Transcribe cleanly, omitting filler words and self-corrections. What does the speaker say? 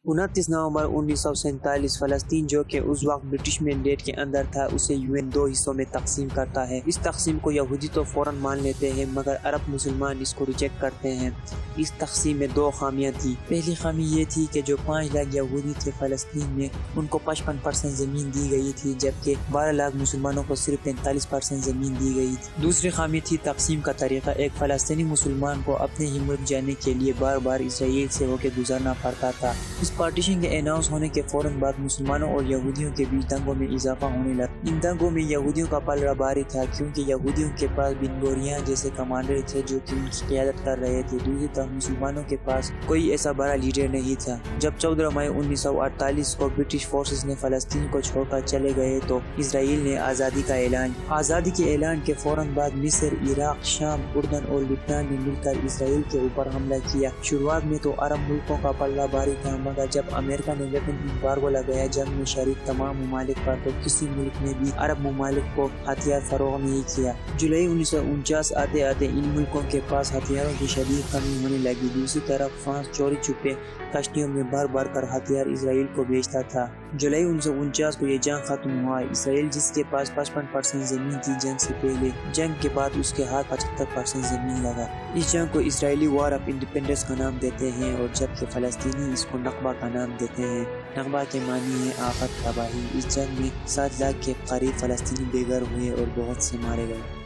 29 نومبر 1947 فلسطین جو کہ اس وقت برٹش مینڈیٹ کے اندر تھا اسے UN 2 حصوں میں تقسیم کرتا ہے۔ اس تقسیم کو یہودی تو فوراً مان لیتے ہیں مگر عرب مسلمان اس کو ریجیکٹ کرتے ہیں۔ اس تقسیم میں 2 خامیاں تھیں۔ پہلی خامی یہ تھی کہ جو 5 لاکھ یہودی تھے فلسطین میں ان کو 55% زمین دی گئی تھی جبکہ 12 لاکھ مسلمانوں کو صرف 45% زمین دی گئی تھی۔ دوسری خامی تھی تقسیم کا طریقہ۔ ایک فلسطینی مسلمان کو اپنے ہی ملک جانے کے لیے بار بار اسرائیل سے ہو کے گزرنا پڑتا تھا۔ اس پارٹیشن کے اناؤنس ہونے کے فوراً بعد مسلمانوں اور یہودیوں کے بیچ دنگوں میں اضافہ ہونے لگا۔ ان دنگوں میں یہودیوں کا پلڑا بھاری تھا کیونکہ یہودیوں کے پاس بن گوریون جیسے کمانڈر تھے جو کہ ان کی قیادت کر رہے تھے۔ دوسری طرف مسلمانوں کے پاس کوئی ایسا بڑا لیڈر نہیں تھا۔ جب 14 مئی 1948 کو برٹش فورسز نے فلسطین کو چھوڑ کر چلے گئے تو اسرائیل نے آزادی کا اعلان کیا۔ آزادی کے اعلان کے فوراً بعد مصر، عراق، شام، اردن اور لبنان نے مل کر اسرائیل کے اوپر حملہ کیا۔ شروعات میں تو عرب ملکوں کا پلڑا بھاری تھا مگر جب امریکہ نے ویپن امبارگو لگایا جنگ میں شریک تمام ممالک پر تو کسی ملک نے بھی عرب ممالک کو ہتھیار فروخت نہیں کیا۔ جولائی 1949 آتے آتے ان ملکوں کے پاس ہتھیاروں کی شدید کمی ہونے لگی۔ دوسری طرف فرانس چوری چھپے کشتیوں میں بھر کر ہتھیار اسرائیل کو بیچتا تھا۔ جولائی 1949 کو یہ جنگ ختم ہوا۔ اسرائیل جس کے پاس 55% زمین تھی جنگ سے پہلے، جنگ کے بعد اس کے ہاتھ 75% زمین لگا۔ اس جنگ کو اسرائیلی وار آف انڈیپینڈنس کا نام دیتے ہیں اور جبکہ فلسطینی اس کو نقبہ کا نام دیتے ہیں۔ نقبہ کے معنی ہے آفت، تباہی۔ اس جنگ میں 7 لاکھ کے قریب فلسطینی بے گھر ہوئے اور بہت سے مارے گئے۔